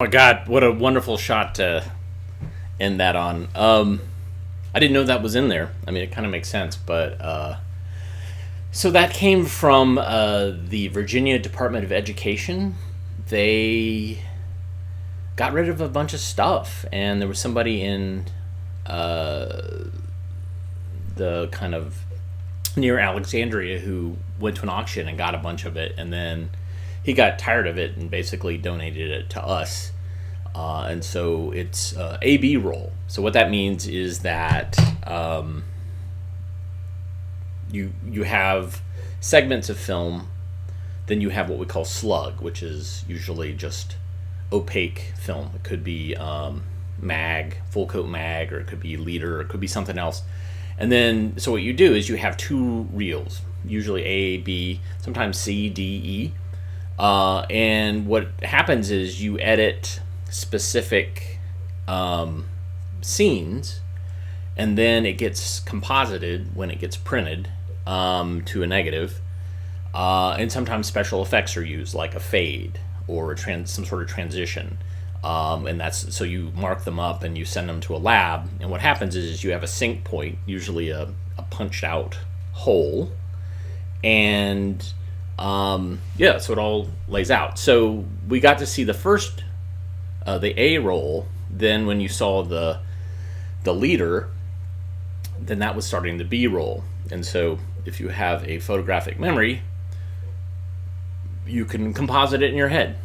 Oh my God, what a wonderful shot to end that on. I didn't know that was in there. I mean, it kind of makes sense, but so that came from the Virginia Department of Education. They got rid of a bunch of stuff, and there was somebody in the kind of near Alexandria who went to an auction and got a bunch of it, and then he got tired of it and basically donated it to us. And so it's A-B roll. So what that means is that you have segments of film, then you have what we call slug, which is usually just opaque film. It could be mag, full coat mag, or it could be leader, or it could be something else. And then, so what you do is you have two reels, usually A, B, sometimes C, D, E. And what happens is you edit specific scenes, and then it gets composited when it gets printed to a negative. And sometimes special effects are used, like a fade or some sort of transition. And that's so you mark them up and you send them to a lab. And what happens is you have a sync point, usually a punched out hole, and yeah, so it all lays out. So we got to see the first, the A roll. Then when you saw the leader, then that was starting the B roll. And so if you have a photographic memory, you can composite it in your head.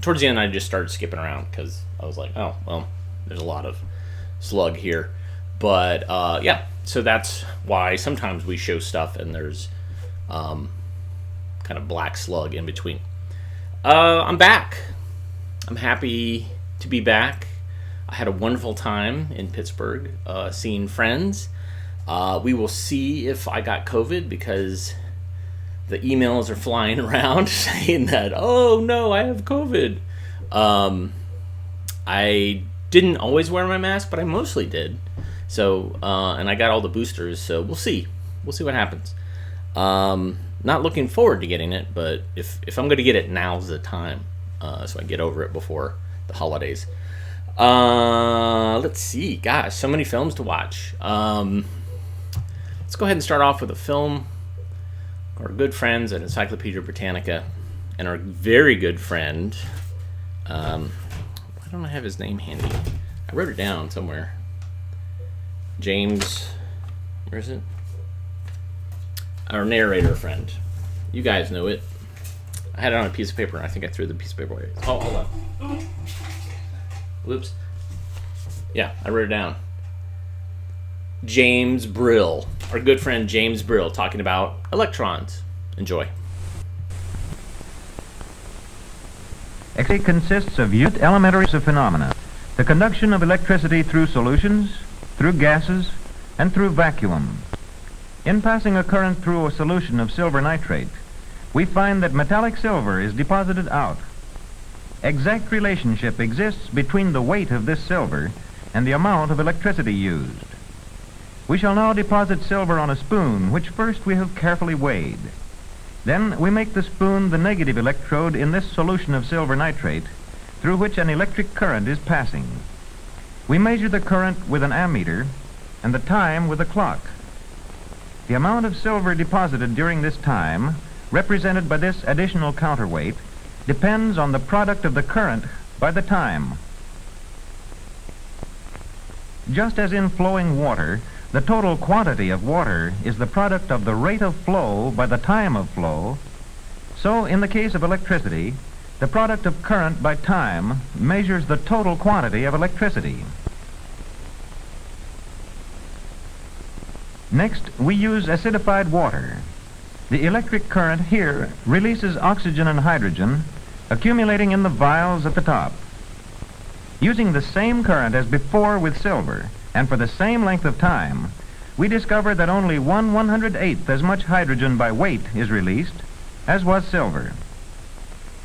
Towards the end, I just started skipping around because I was like, oh, well, there's a lot of slug here. But yeah, so that's why sometimes we show stuff and there's kind of black slug in between. I'm back. I'm happy to be back. I had a wonderful time in Pittsburgh seeing friends. We will see if I got COVID, because the emails are flying around saying that, oh no, I have COVID. I didn't always wear my mask, but I mostly did. So, and I got all the boosters, so we'll see. We'll see what happens. Not looking forward to getting it, but if I'm going to get it, now's the time, so I get over it before the holidays. Let's see. Gosh, so many films to watch. Let's go ahead and start off with a film. Our good friends at Encyclopedia Britannica, and our very good friend, why don't I have his name handy? I wrote it down somewhere. James, where is it? Our narrator friend. You guys know it. I had it on a piece of paper, and I think I threw the piece of paper away. Oh, hold on. Whoops. Yeah, I wrote it down. James Brill. Our good friend James Brill, talking about Electrons. Enjoy. Electricity consists of elementary phenomena: the conduction of electricity through solutions, through gases, and through vacuum. In passing a current through a solution of silver nitrate, we find that metallic silver is deposited out. Exact relationship exists between the weight of this silver and the amount of electricity used. We shall now deposit silver on a spoon, which first we have carefully weighed. Then we make the spoon the negative electrode in this solution of silver nitrate, through which an electric current is passing. We measure the current with an ammeter and the time with a clock. The amount of silver deposited during this time, represented by this additional counterweight, depends on the product of the current by the time. Just as in flowing water, the total quantity of water is the product of the rate of flow by the time of flow, so in the case of electricity, the product of current by time measures the total quantity of electricity. Next, we use acidified water. The electric current here releases oxygen and hydrogen, accumulating in the vials at the top. Using the same current as before with silver, and for the same length of time, we discover that only 1/108th as much hydrogen by weight is released as was silver.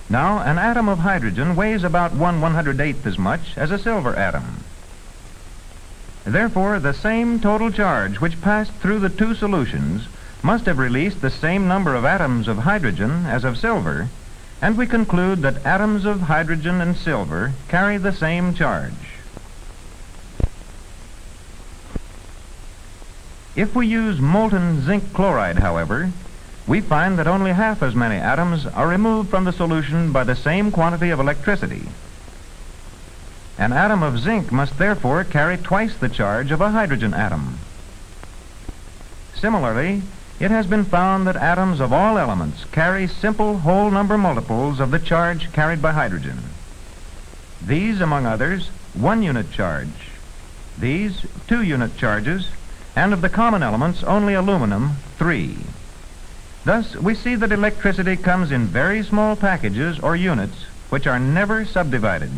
Now, an atom of hydrogen weighs about 1/108th as much as a silver atom. Therefore, the same total charge which passed through the two solutions must have released the same number of atoms of hydrogen as of silver, and we conclude that atoms of hydrogen and silver carry the same charge. If we use molten zinc chloride, however, we find that only half as many atoms are removed from the solution by the same quantity of electricity. An atom of zinc must therefore carry twice the charge of a hydrogen atom. Similarly, it has been found that atoms of all elements carry simple whole number multiples of the charge carried by hydrogen. These, among others, 1 unit charge. These, 2 unit charges, and of the common elements, only aluminum, 3. Thus, we see that electricity comes in very small packages or units which are never subdivided.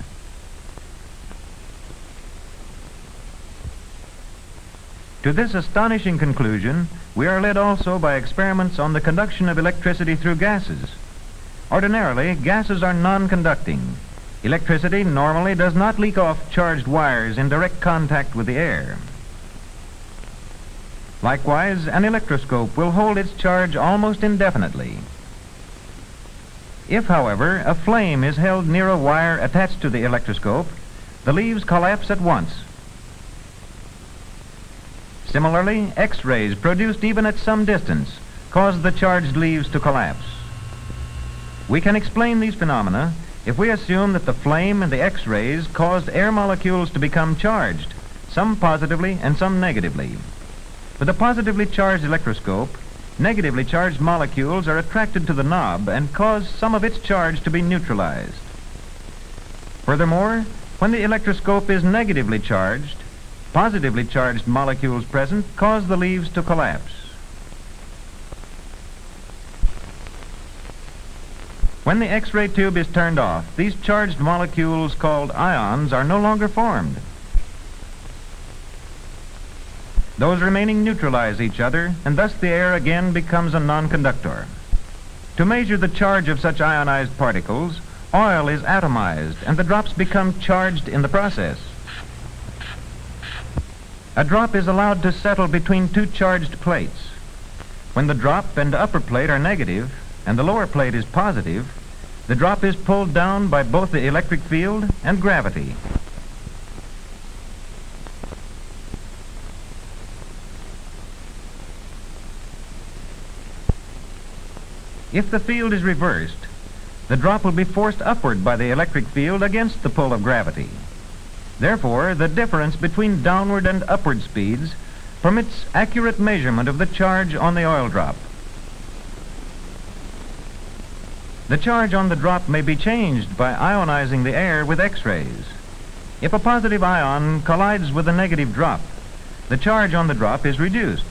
To this astonishing conclusion, we are led also by experiments on the conduction of electricity through gases. Ordinarily, gases are non-conducting. Electricity normally does not leak off charged wires in direct contact with the air. Likewise, an electroscope will hold its charge almost indefinitely. If, however, a flame is held near a wire attached to the electroscope, the leaves collapse at once. Similarly, X-rays produced even at some distance cause the charged leaves to collapse. We can explain these phenomena if we assume that the flame and the X-rays caused air molecules to become charged, some positively and some negatively. With a positively charged electroscope, negatively charged molecules are attracted to the knob and cause some of its charge to be neutralized. Furthermore, when the electroscope is negatively charged, positively charged molecules present cause the leaves to collapse. When the X-ray tube is turned off, these charged molecules called ions are no longer formed. Those remaining neutralize each other, and thus the air again becomes a non-conductor. To measure the charge of such ionized particles, oil is atomized, and the drops become charged in the process. A drop is allowed to settle between 2 charged plates. When the drop and upper plate are negative, and the lower plate is positive, the drop is pulled down by both the electric field and gravity. If the field is reversed, the drop will be forced upward by the electric field against the pull of gravity. Therefore, the difference between downward and upward speeds permits accurate measurement of the charge on the oil drop. The charge on the drop may be changed by ionizing the air with X-rays. If a positive ion collides with a negative drop, the charge on the drop is reduced.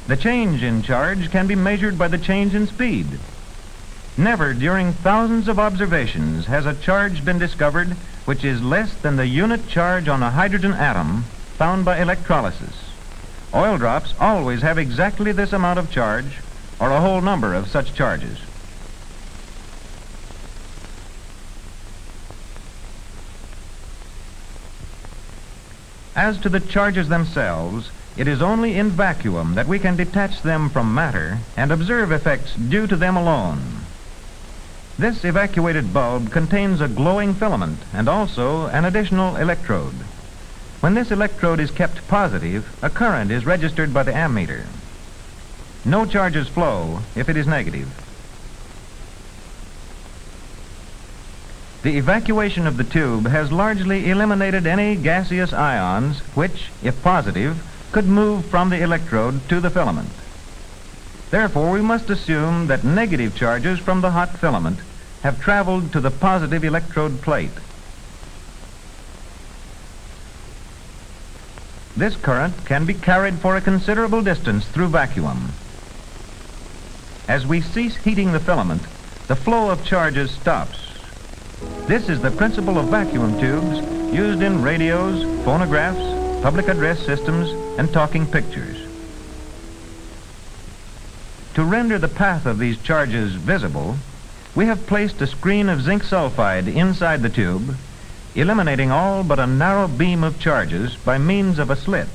The change in charge can be measured by the change in speed. Never during thousands of observations has a charge been discovered which is less than the unit charge on a hydrogen atom found by electrolysis. Oil drops always have exactly this amount of charge, or a whole number of such charges. As to the charges themselves, it is only in vacuum that we can detach them from matter and observe effects due to them alone. This evacuated bulb contains a glowing filament and also an additional electrode. When this electrode is kept positive, a current is registered by the ammeter. No charges flow if it is negative. The evacuation of the tube has largely eliminated any gaseous ions which, if positive, could move from the electrode to the filament. Therefore, we must assume that negative charges from the hot filament have traveled to the positive electrode plate. This current can be carried for a considerable distance through vacuum. As we cease heating the filament, the flow of charges stops. This is the principle of vacuum tubes used in radios, phonographs, public address systems, and talking pictures. To render the path of these charges visible, we have placed a screen of zinc sulfide inside the tube, eliminating all but a narrow beam of charges by means of a slit.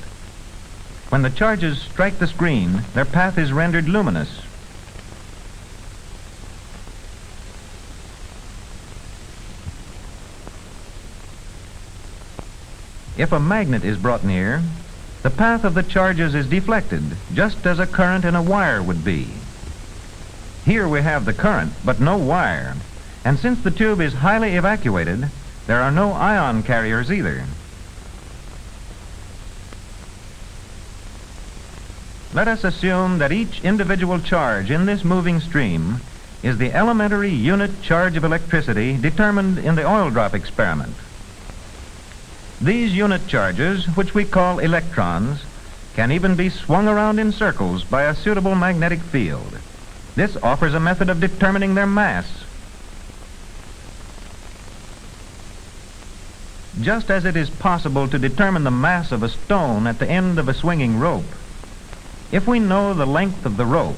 When the charges strike the screen, their path is rendered luminous. If a magnet is brought near, the path of the charges is deflected, just as a current in a wire would be. Here we have the current, but no wire, and since the tube is highly evacuated, there are no ion carriers either. Let us assume that each individual charge in this moving stream is the elementary unit charge of electricity determined in the oil drop experiment. These unit charges, which we call electrons, can even be swung around in circles by a suitable magnetic field. This offers a method of determining their mass. Just as it is possible to determine the mass of a stone at the end of a swinging rope, if we know the length of the rope,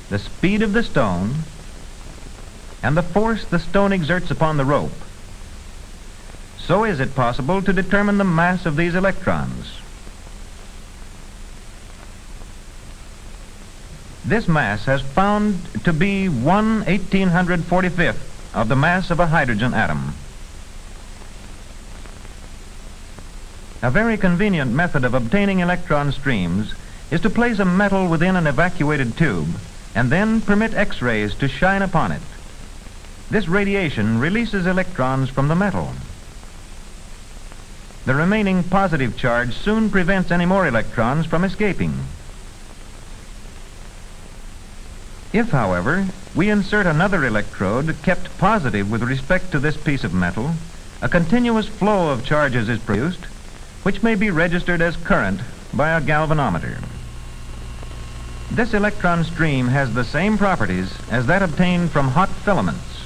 the speed of the stone, and the force the stone exerts upon the rope, so is it possible to determine the mass of these electrons. This mass has found to be 1/1845th of the mass of a hydrogen atom. A very convenient method of obtaining electron streams is to place a metal within an evacuated tube and then permit X-rays to shine upon it. This radiation releases electrons from the metal. The remaining positive charge soon prevents any more electrons from escaping. If, however, we insert another electrode kept positive with respect to this piece of metal, a continuous flow of charges is produced, which may be registered as current by a galvanometer. This electron stream has the same properties as that obtained from hot filaments.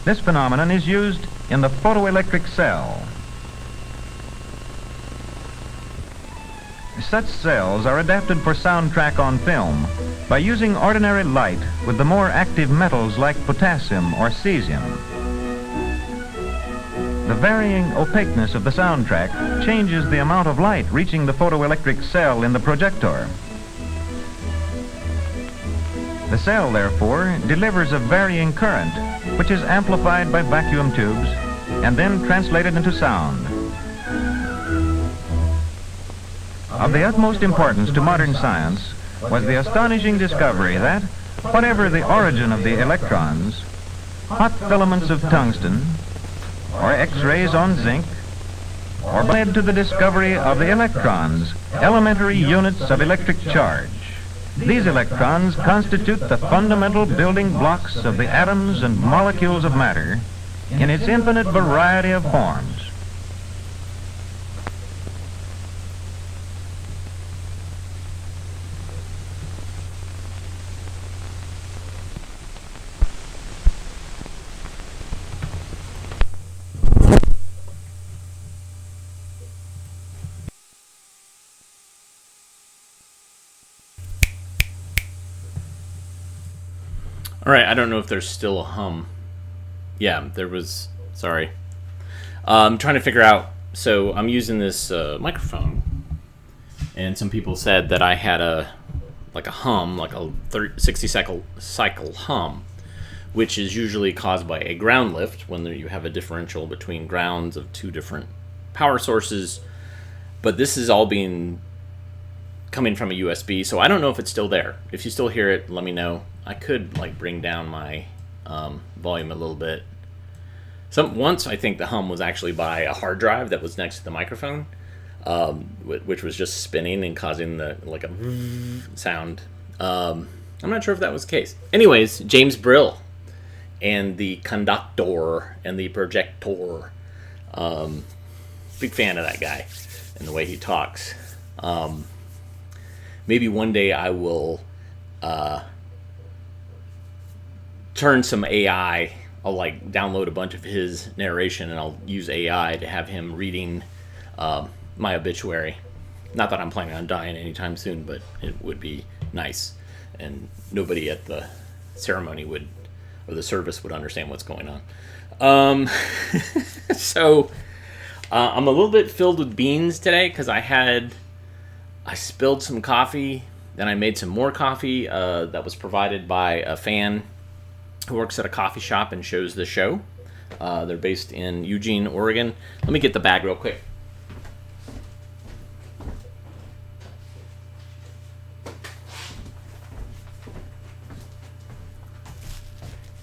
This phenomenon is used in the photoelectric cell. Such cells are adapted for soundtrack on film by using ordinary light with the more active metals like potassium or cesium. The varying opaqueness of the soundtrack changes the amount of light reaching the photoelectric cell in the projector. The cell, therefore, delivers a varying current, which is amplified by vacuum tubes and then translated into sound. Of the utmost importance to modern science was the astonishing discovery that, whatever the origin of the electrons, hot filaments of tungsten, or X-rays on zinc, or led to the discovery of the electrons, elementary units of electric charge. These electrons constitute the fundamental building blocks of the atoms and molecules of matter in its infinite variety of forms. All right, I don't know if there's still a hum. Yeah, there was. Sorry. I'm trying to figure out. So I'm using this microphone, and some people said that I had a hum, like a 60 cycle hum, which is usually caused by a ground lift when you have a differential between grounds of two different power sources. But this is all coming from a USB, so I don't know if it's still there. If you still hear it, let me know. I could bring down my volume a little bit. Once I think the hum was actually by a hard drive that was next to the microphone, which was just spinning and causing a sound. I'm not sure if that was the case. Anyways, James Brill and the conductor and the projector. Big fan of that guy and the way he talks. Maybe one day I will turn some AI. I'll download a bunch of his narration and I'll use AI to have him reading my obituary. Not that I'm planning on dying anytime soon, but it would be nice. And nobody at the ceremony or the service would understand what's going on. So I'm a little bit filled with beans today because I spilled some coffee, then I made some more coffee that was provided by a fan who works at a coffee shop and shows the show. They're based in Eugene, Oregon. Let me get the bag real quick.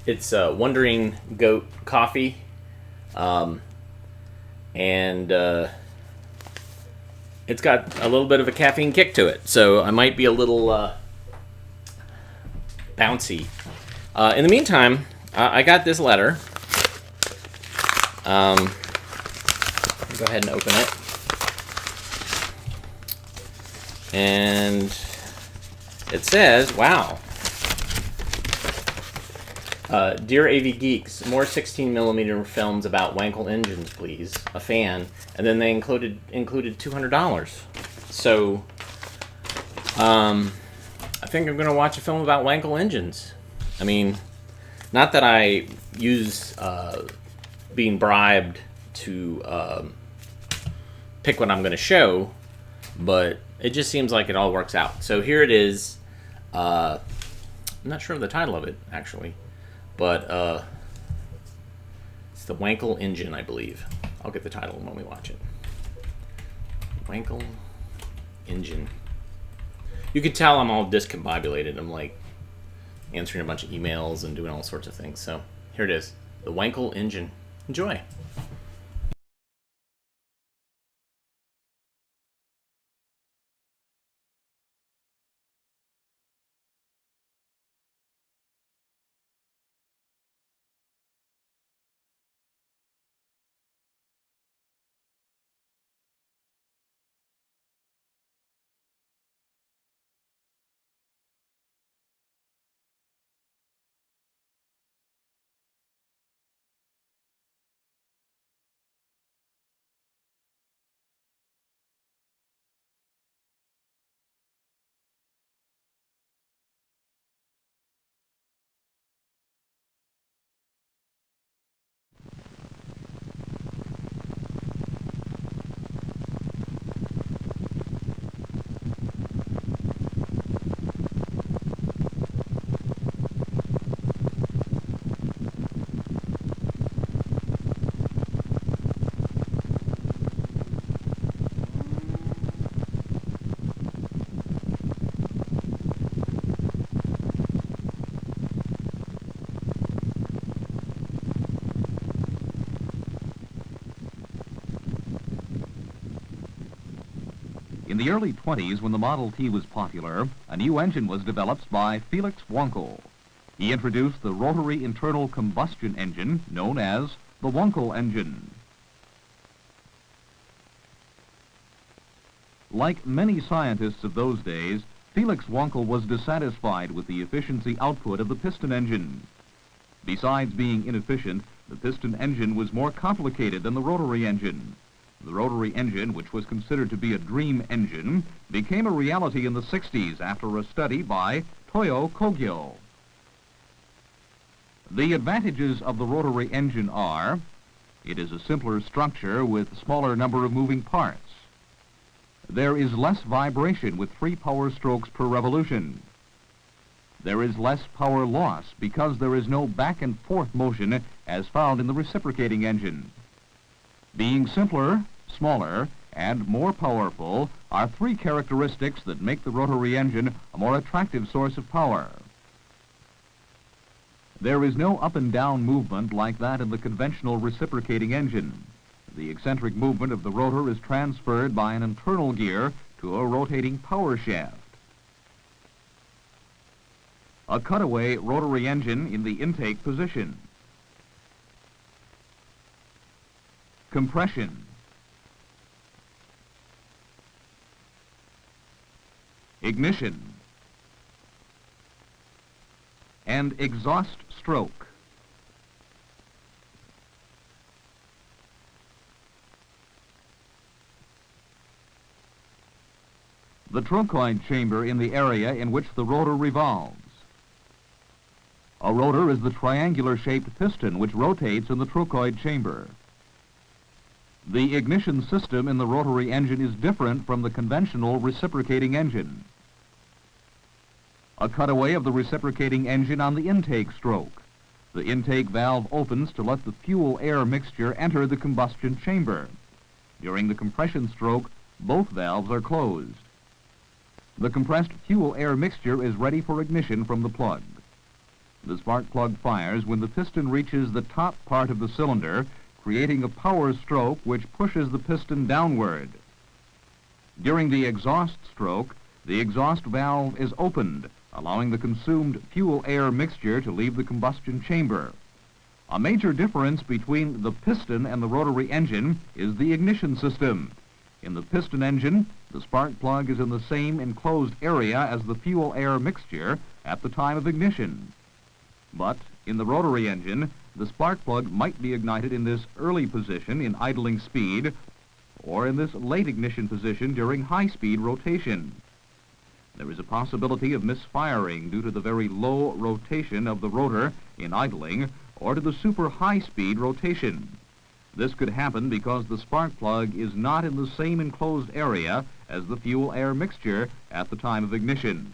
It's Wandering Goat coffee, and it's got a little bit of a caffeine kick to it, so I might be a little bouncy. In the meantime, I got this letter. Go ahead and open it. And it says, wow. Dear AV Geeks, more 16mm films about Wankel engines, please. A fan. And then they included $200. So, I think I'm going to watch a film about Wankel engines. I mean, not that I use being bribed to pick what I'm going to show, but it just seems like it all works out. So here it is. I'm not sure of the title of it, actually. But it's the Wankel Engine, I believe. I'll get the title when we watch it. Wankel Engine. You could tell I'm all discombobulated. I'm like answering a bunch of emails and doing all sorts of things. So here it is. The Wankel Engine. Enjoy. In the early 20s, when the Model T was popular, a new engine was developed by Felix Wankel. He introduced the rotary internal combustion engine known as the Wankel Engine. Like many scientists of those days, Felix Wankel was dissatisfied with the efficiency output of the piston engine. Besides being inefficient, the piston engine was more complicated than the rotary engine. The rotary engine, which was considered to be a dream engine, became a reality in the 60s after a study by Toyo Kogyo. The advantages of the rotary engine are, it is a simpler structure with a smaller number of moving parts. There is less vibration with 3 power strokes per revolution. There is less power loss because there is no back and forth motion as found in the reciprocating engine. Being simpler, smaller, and more powerful are 3 characteristics that make the rotary engine a more attractive source of power. There is no up and down movement like that in the conventional reciprocating engine. The eccentric movement of the rotor is transferred by an internal gear to a rotating power shaft. A cutaway rotary engine in the intake position. Compression. Ignition. And exhaust stroke. The trochoid chamber in the area in which the rotor revolves. A rotor is the triangular-shaped piston which rotates in the trochoid chamber. The ignition system in the rotary engine is different from the conventional reciprocating engine. A cutaway of the reciprocating engine on the intake stroke. The intake valve opens to let the fuel-air mixture enter the combustion chamber. During the compression stroke, both valves are closed. The compressed fuel-air mixture is ready for ignition from the plug. The spark plug fires when the piston reaches the top part of the cylinder, creating a power stroke which pushes the piston downward. During the exhaust stroke, the exhaust valve is opened, allowing the consumed fuel-air mixture to leave the combustion chamber. A major difference between the piston and the rotary engine is the ignition system. In the piston engine, the spark plug is in the same enclosed area as the fuel-air mixture at the time of ignition. But in the rotary engine, the spark plug might be ignited in this early position in idling speed or in this late ignition position during high-speed rotation. There is a possibility of misfiring due to the very low rotation of the rotor in idling or to the super high-speed rotation. This could happen because the spark plug is not in the same enclosed area as the fuel-air mixture at the time of ignition.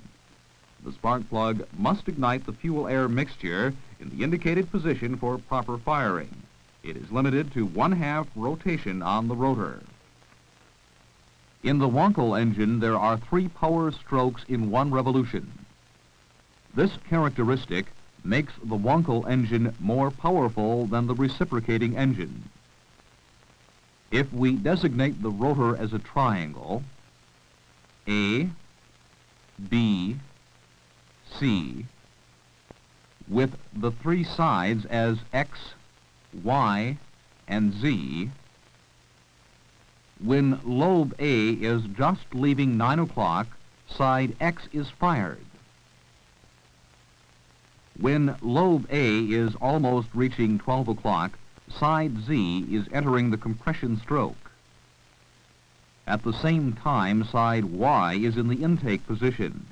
The spark plug must ignite the fuel-air mixture in the indicated position for proper firing. It is limited to 1/2 rotation on the rotor. In the Wankel engine, there are 3 power strokes in 1 revolution. This characteristic makes the Wankel engine more powerful than the reciprocating engine. If we designate the rotor as a triangle, A, B, C, with the 3 sides as X, Y, and Z, when lobe A is just leaving 9 o'clock, side X is fired. When lobe A is almost reaching 12 o'clock, side Z is entering the compression stroke. At the same time, side Y is in the intake position.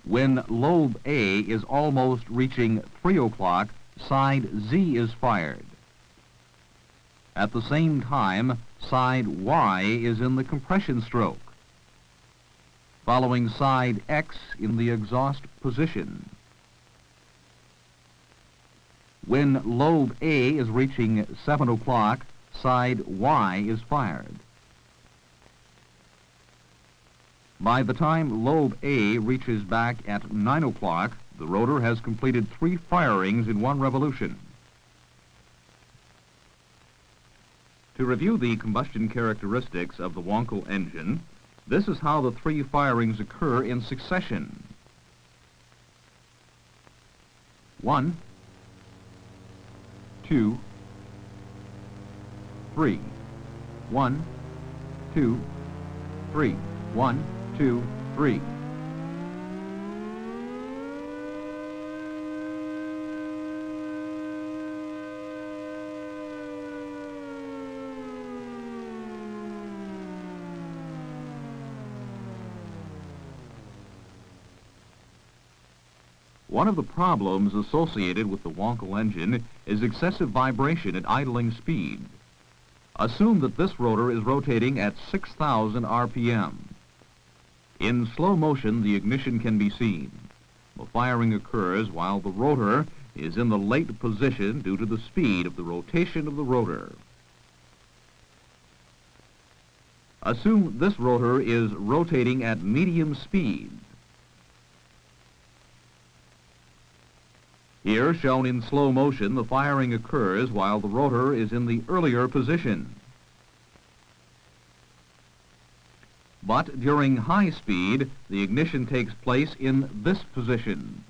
When lobe A is almost reaching 3 o'clock, side Z is fired. At the same time, side Y is in the compression stroke, following side X in the exhaust position. When lobe A is reaching 7 o'clock, side Y is fired. By the time lobe A reaches back at 9 o'clock, the rotor has completed 3 firings in 1 revolution. To review the combustion characteristics of the Wankel engine, this is how the 3 firings occur in succession. 1, 2, 3. 1, 2, 3. 1, 2, 3. One of the problems associated with the Wankel engine is excessive vibration at idling speed. Assume that this rotor is rotating at 6,000 RPM. In slow motion, the ignition can be seen. The firing occurs while the rotor is in the late position due to the speed of the rotation of the rotor. Assume this rotor is rotating at medium speed. Here, shown in slow motion, the firing occurs while the rotor is in the earlier position. But during high speed, the ignition takes place in this position.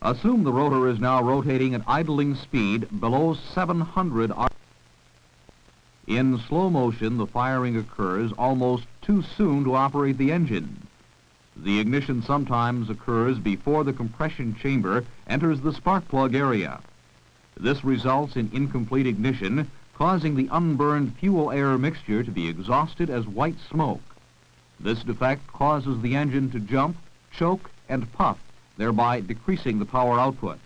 Assume the rotor is now rotating at idling speed below 700 RPM. In slow motion, the firing occurs almost too soon to operate the engine. The ignition sometimes occurs before the compression chamber enters the spark plug area. This results in incomplete ignition, causing the unburned fuel-air mixture to be exhausted as white smoke. This defect causes the engine to jump, choke, and puff, thereby decreasing the power output.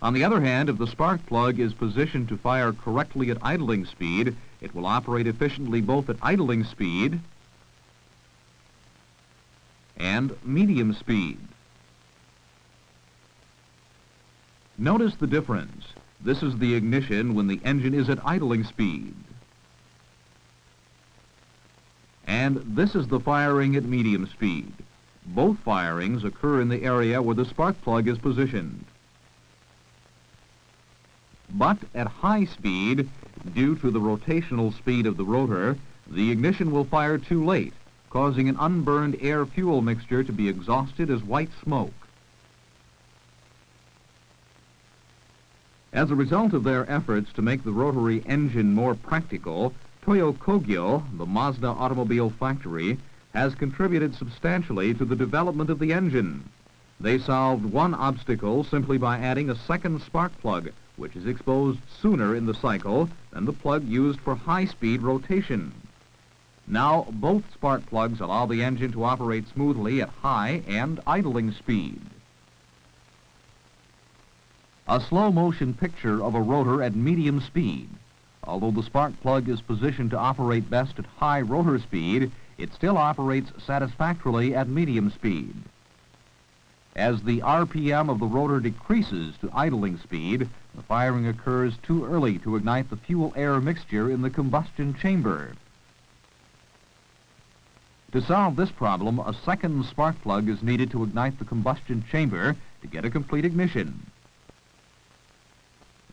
On the other hand, if the spark plug is positioned to fire correctly at idling speed, it will operate efficiently both at idling speed and medium speed. Notice the difference. This is the ignition when the engine is at idling speed. And this is the firing at medium speed. Both firings occur in the area where the spark plug is positioned. But at high speed, due to the rotational speed of the rotor, the ignition will fire too late, causing an unburned air-fuel mixture to be exhausted as white smoke. As a result of their efforts to make the rotary engine more practical, Toyo Kogyo, the Mazda automobile factory, has contributed substantially to the development of the engine. They solved one obstacle simply by adding a second spark plug, which is exposed sooner in the cycle than the plug used for high-speed rotation. Now, both spark plugs allow the engine to operate smoothly at high and idling speed. A slow-motion picture of a rotor at medium speed. Although the spark plug is positioned to operate best at high rotor speed, it still operates satisfactorily at medium speed. As the RPM of the rotor decreases to idling speed, the firing occurs too early to ignite the fuel-air mixture in the combustion chamber. To solve this problem, a second spark plug is needed to ignite the combustion chamber to get a complete ignition.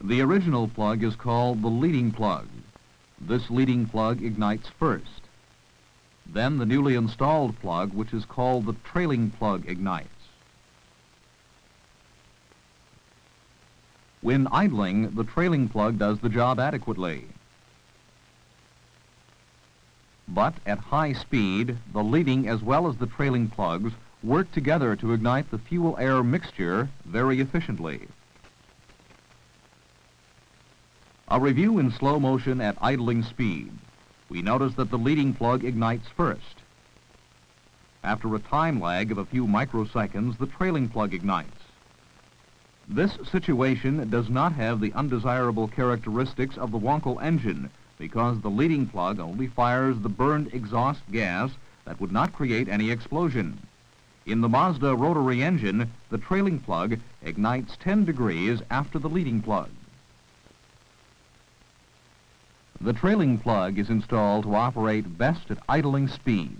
The original plug is called the leading plug. This leading plug ignites first. Then the newly installed plug, which is called the trailing plug, ignites. When idling, the trailing plug does the job adequately. But at high speed, the leading as well as the trailing plugs work together to ignite the fuel-air mixture very efficiently. A review in slow motion at idling speed. We notice that the leading plug ignites first. After a time lag of a few microseconds, the trailing plug ignites. This situation does not have the undesirable characteristics of the Wankel engine because the leading plug only fires the burned exhaust gas that would not create any explosion. In the Mazda rotary engine, the trailing plug ignites 10 degrees after the leading plug. The trailing plug is installed to operate best at idling speed.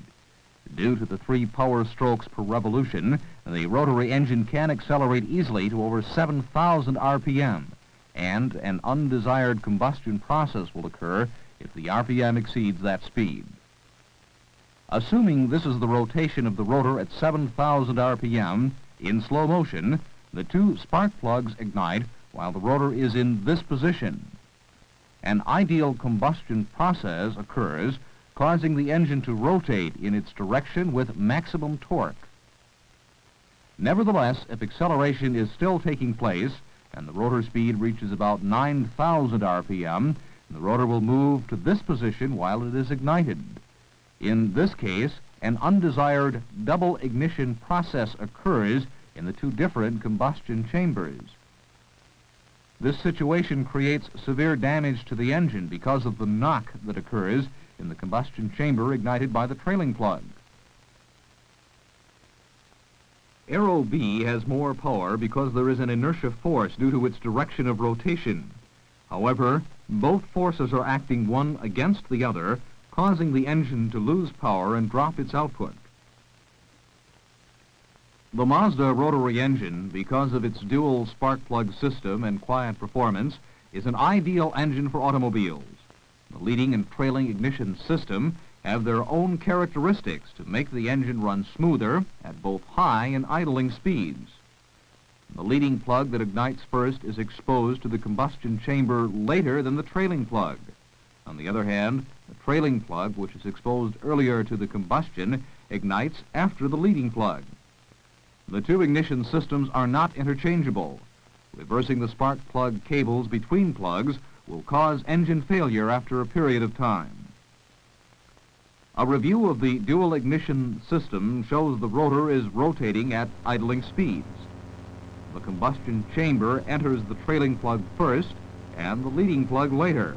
Due to the 3 power strokes per revolution, the rotary engine can accelerate easily to over 7,000 RPM, and an undesired combustion process will occur if the RPM exceeds that speed. Assuming this is the rotation of the rotor at 7,000 RPM, in slow motion, the 2 spark plugs ignite while the rotor is in this position. An ideal combustion process occurs, causing the engine to rotate in its direction with maximum torque. Nevertheless, if acceleration is still taking place and the rotor speed reaches about 9,000 RPM, the rotor will move to this position while it is ignited. In this case, an undesired double ignition process occurs in the 2 different combustion chambers. This situation creates severe damage to the engine because of the knock that occurs in the combustion chamber ignited by the trailing plug. Aero B has more power because there is an inertia force due to its direction of rotation. However, both forces are acting one against the other, causing the engine to lose power and drop its output. The Mazda rotary engine, because of its dual spark plug system and quiet performance, is an ideal engine for automobiles. The leading and trailing ignition system have their own characteristics to make the engine run smoother at both high and idling speeds. The leading plug that ignites first is exposed to the combustion chamber later than the trailing plug. On the other hand, the trailing plug, which is exposed earlier to the combustion, ignites after the leading plug. The 2 ignition systems are not interchangeable. Reversing the spark plug cables between plugs will cause engine failure after a period of time. A review of the dual ignition system shows the rotor is rotating at idling speeds. The combustion chamber enters the trailing plug first and the leading plug later,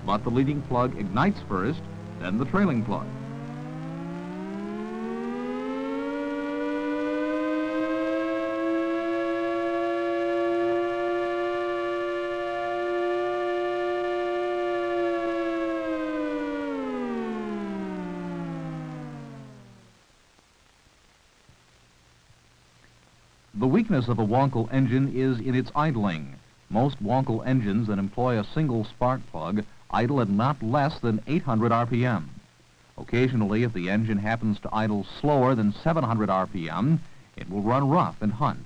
but the leading plug ignites first, then the trailing plug. The weakness of a Wankel engine is in its idling. Most Wankel engines that employ a single spark plug idle at not less than 800 RPM. Occasionally, if the engine happens to idle slower than 700 RPM, it will run rough and hunt.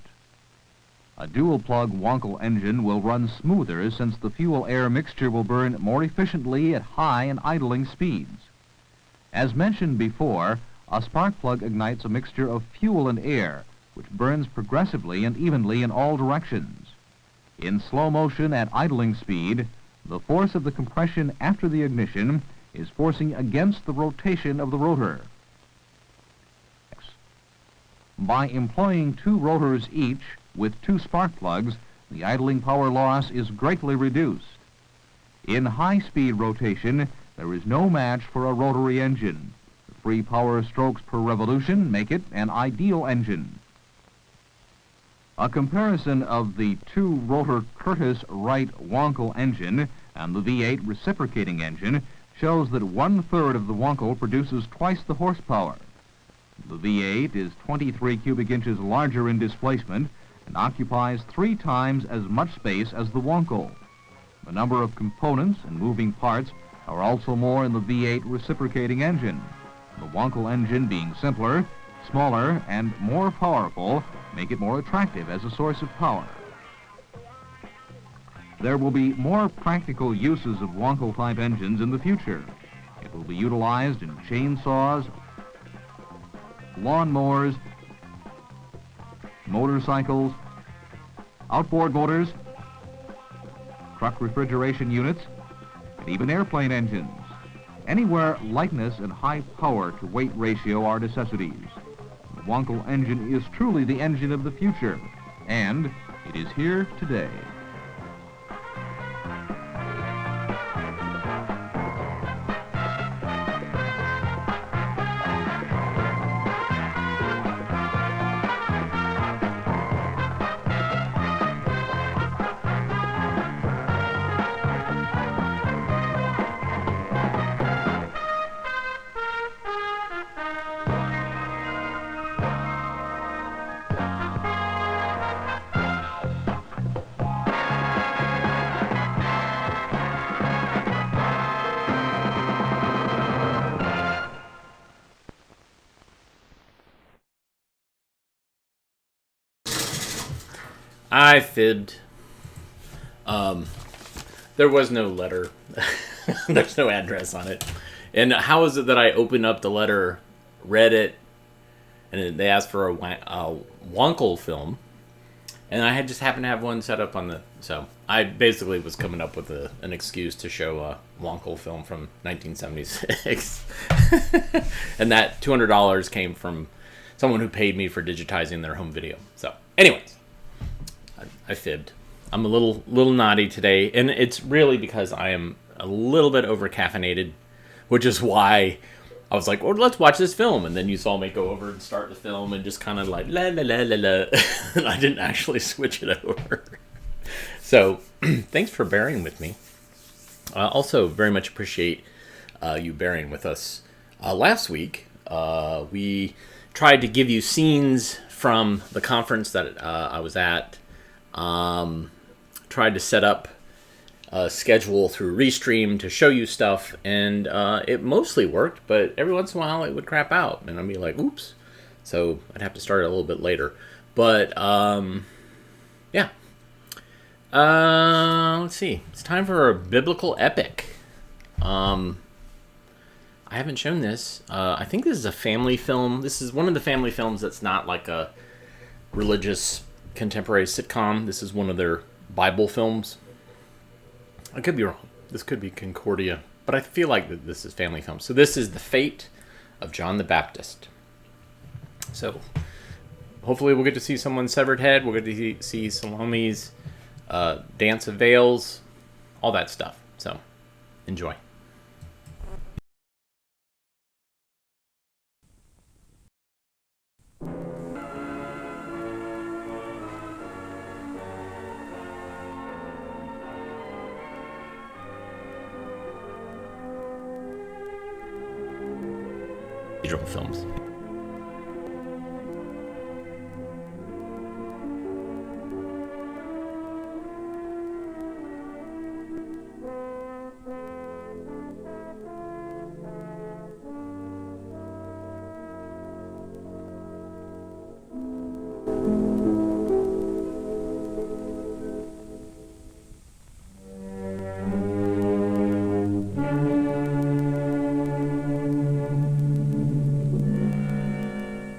A dual-plug Wankel engine will run smoother since the fuel-air mixture will burn more efficiently at high and idling speeds. As mentioned before, a spark plug ignites a mixture of fuel and air, which burns progressively and evenly in all directions. In slow motion at idling speed, the force of the compression after the ignition is forcing against the rotation of the rotor. By employing 2 rotors each with 2 spark plugs, the idling power loss is greatly reduced. In high-speed rotation, there is no match for a rotary engine. The free power strokes per revolution make it an ideal engine. A comparison of the 2-rotor Curtiss-Wright Wankel engine and the V8 reciprocating engine shows that 1/3 of the Wankel produces twice the horsepower. The V8 is 23 cubic inches larger in displacement and occupies 3 times as much space as the Wankel. The number of components and moving parts are also more in the V8 reciprocating engine. The Wankel engine being simpler, smaller, and more powerful make it more attractive as a source of power. There will be more practical uses of Wankel-type engines in the future. It will be utilized in chainsaws, lawnmowers, motorcycles, outboard motors, truck refrigeration units, and even airplane engines. Anywhere lightness and high power to weight ratio are necessities. The Wankel engine is truly the engine of the future, and it is here today. I fibbed. There was no letter. There's no address on it. And how is it that I opened up the letter, read it, and they asked for a Wankel film, and I had just happened to have one set up on the... So I basically was coming up with an excuse to show a Wankel film from 1976. And that $200 came from someone who paid me for digitizing their home video. So anyways, I fibbed. I'm a little naughty today, and it's really because I am a little bit over caffeinated, which is why I was like, well, let's watch this film. And then you saw me go over and start the film and just kind of like, la, la, la, la, la. And I didn't actually switch it over. So thanks for bearing with me. Also, very much appreciate you bearing with us. Last week, we tried to give you scenes from the conference that I was at. Tried to set up a schedule through Restream to show you stuff, and it mostly worked, but every once in a while it would crap out, and I'd be like, oops. So I'd have to start it a little bit later. But, yeah. Let's see. It's time for a biblical epic. I haven't shown this. I think this is a family film. This is one of the family films that's not like a religious contemporary sitcom. This is one of their Bible films. I could be wrong. This could be Concordia, but I feel like that this is family film. So this is The Fate of John the Baptist. So hopefully we'll get to see someone's severed head. We'll get to see Salome's dance of veils, all that stuff. So enjoy. Films.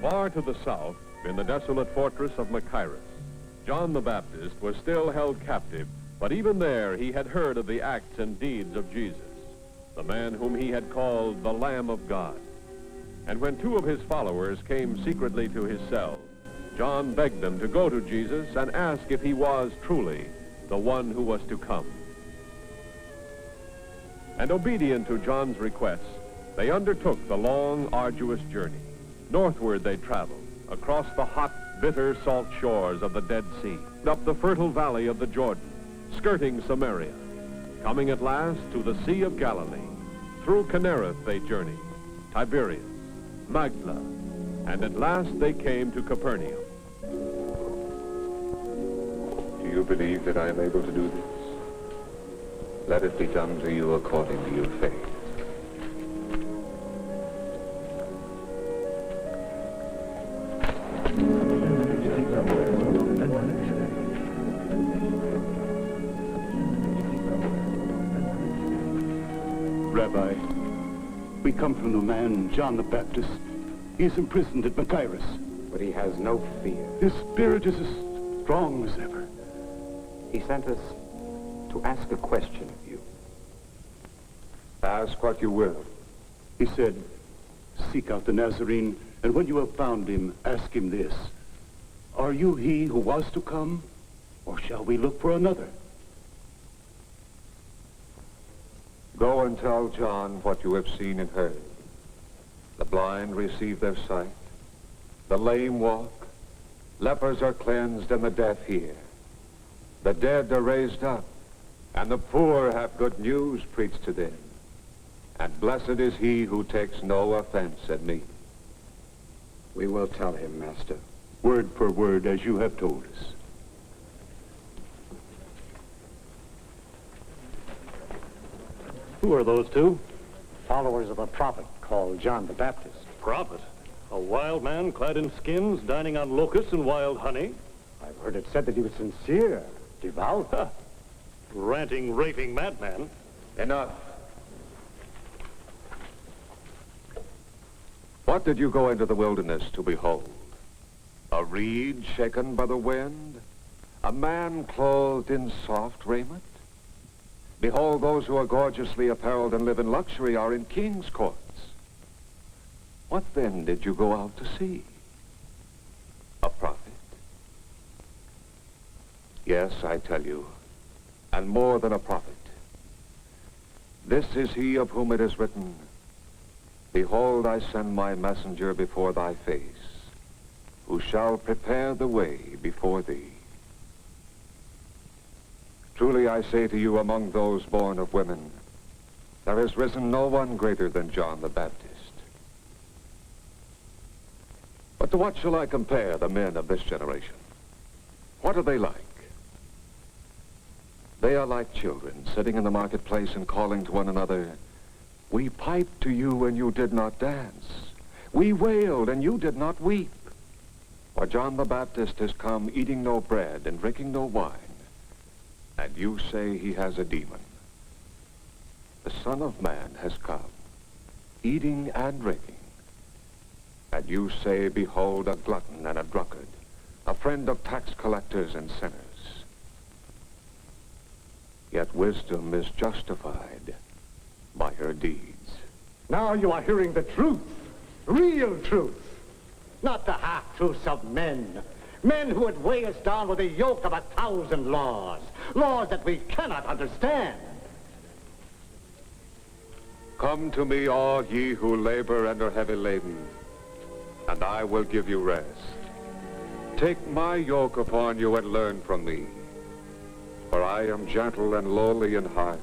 Far to the south, in the desolate fortress of Machaerus, John the Baptist was still held captive, but even there he had heard of the acts and deeds of Jesus, the man whom he had called the Lamb of God. And when two of his followers came secretly to his cell, John begged them to go to Jesus and ask if he was truly the one who was to come. And obedient to John's request, they undertook the long, arduous journey. Northward they traveled, across the hot, bitter, salt shores of the Dead Sea, up the fertile valley of the Jordan, skirting Samaria, coming at last to the Sea of Galilee. Through Kinnereth they journeyed, Tiberias, Magdala, and at last they came to Capernaum. Do you believe that I am able to do this? Let it be done to you according to your faith. Rabbi, we come from the man, John the Baptist. He is imprisoned at Machaerus. But he has no fear. His spirit is as strong as ever. He sent us to ask a question of you. Ask what you will. He said, seek out the Nazarene, and when you have found him, ask him this. Are you he who was to come, or shall we look for another? Go and tell John what you have seen and heard. The blind receive their sight. The lame walk. Lepers are cleansed and the deaf hear. The dead are raised up, and the poor have good news preached to them. And blessed is he who takes no offense at me. We will tell him, Master. Word for word, as you have told us. Who are those two? Followers of a prophet called John the Baptist. Prophet? A wild man clad in skins, dining on locusts and wild honey? I've heard it said that he was sincere, devout. Ranting, raving madman. Enough. What did you go into the wilderness to behold? A reed shaken by the wind? A man clothed in soft raiment? Behold, those who are gorgeously apparelled and live in luxury are in king's courts. What then did you go out to see? A prophet? Yes, I tell you, and more than a prophet. This is he of whom it is written, Behold, I send my messenger before thy face, who shall prepare the way before thee. Truly I say to you, among those born of women, there has risen no one greater than John the Baptist. But to what shall I compare the men of this generation? What are they like? They are like children sitting in the marketplace and calling to one another, We piped to you and you did not dance. We wailed and you did not weep. For John the Baptist has come eating no bread and drinking no wine, and you say he has a demon. The Son of Man has come, eating and drinking, and you say, Behold, a glutton and a drunkard, a friend of tax collectors and sinners. Yet wisdom is justified by her deeds. Now you are hearing the truth, real truth, not the half-truths of men. Men who would weigh us down with a yoke of 1,000 laws, laws that we cannot understand. Come to me, all ye who labor and are heavy laden, and I will give you rest. Take my yoke upon you and learn from me, for I am gentle and lowly in heart,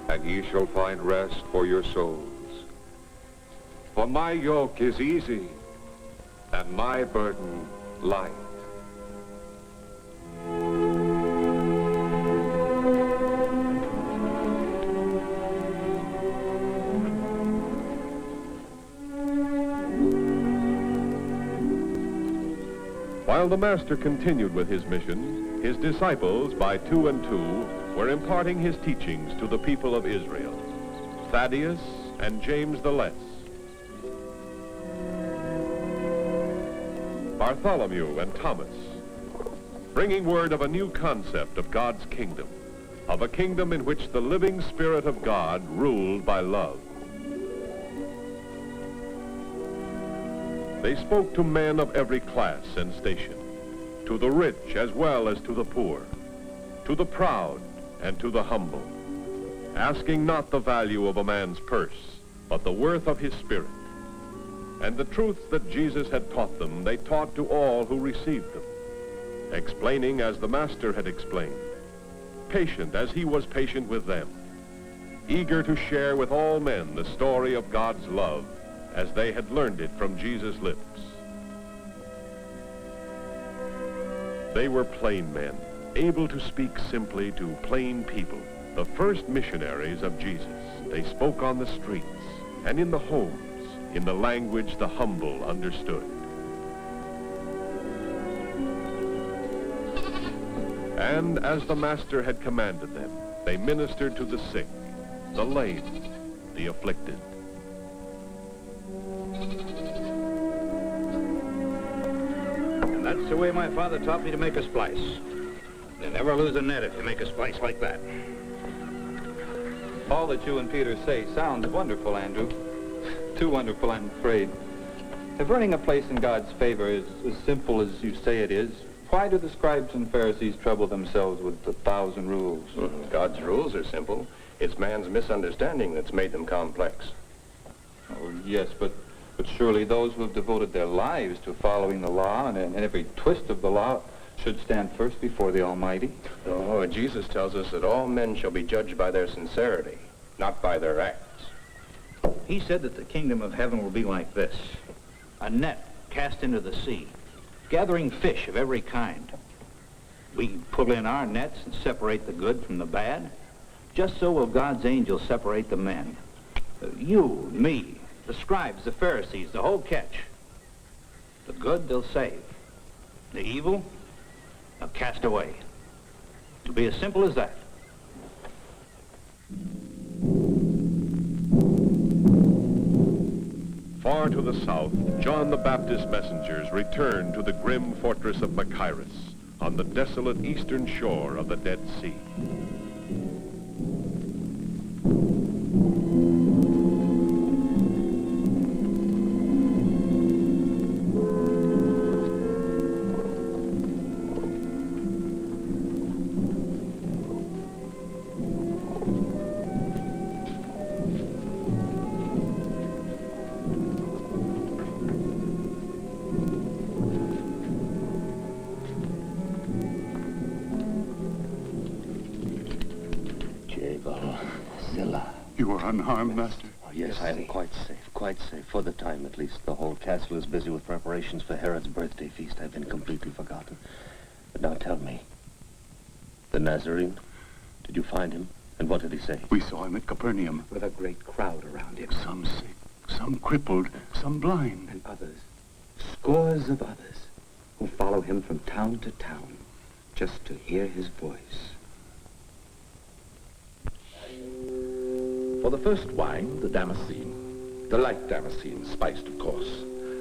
and ye shall find rest for your souls. For my yoke is easy, and my burden light. While the Master continued with his mission, his disciples, by two and two, were imparting his teachings to the people of Israel, Thaddeus and James the Less. Bartholomew and Thomas, bringing word of a new concept of God's kingdom, of a kingdom in which the living Spirit of God ruled by love. They spoke to men of every class and station, to the rich as well as to the poor, to the proud and to the humble, asking not the value of a man's purse, but the worth of his spirit. And the truths that Jesus had taught them, they taught to all who received them, explaining as the Master had explained, patient as he was patient with them, eager to share with all men the story of God's love as they had learned it from Jesus' lips. They were plain men, able to speak simply to plain people, the first missionaries of Jesus. They spoke on the streets and in the homes, in the language the humble understood. And as the Master had commanded them, they ministered to the sick, the lame, the afflicted. And that's the way my father taught me to make a splice. You never lose a net if you make a splice like that. All that you and Peter say sounds wonderful, Andrew. Too wonderful, I'm afraid. If earning a place in God's favor is as simple as you say it is, why do the scribes and Pharisees trouble themselves with 1,000 rules? God's rules are simple. It's man's misunderstanding that's made them complex. Oh, yes, but surely those who have devoted their lives to following the law and every twist of the law should stand first before the Almighty. Oh, Jesus tells us that all men shall be judged by their sincerity, not by their acts. He said that the kingdom of heaven will be like this. A net cast into the sea, gathering fish of every kind. We pull in our nets and separate the good from the bad. Just so will God's angels separate the men. You, me, the scribes, the Pharisees, the whole catch. The good they'll save. The evil, they'll cast away. It'll be as simple as that. Far to the south, John the Baptist's messengers returned to the grim fortress of Machaerus on the desolate eastern shore of the Dead Sea. You are unharmed, Master? Oh, yes, I am quite safe, for the time at least. The whole castle is busy with preparations for Herod's birthday feast. I've been completely forgotten. But now tell me, the Nazarene, did you find him? And what did he say? We saw him at Capernaum. With a great crowd around him. Some sick, some crippled, some blind. And others, scores of others, who follow him from town to town, just to hear his voice. For the first wine, the Damascene. The light Damascene, spiced, of course.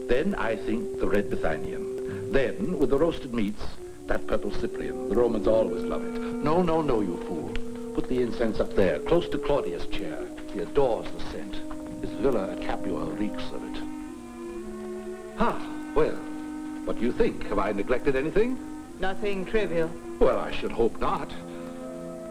Then, I think, the red Bithynian. Then, with the roasted meats, that purple Cyprian. The Romans always love it. No, you fool. Put the incense up there, close to Claudius' chair. He adores the scent. His villa at Capua reeks of it. Well, what do you think? Have I neglected anything? Nothing trivial. Well, I should hope not.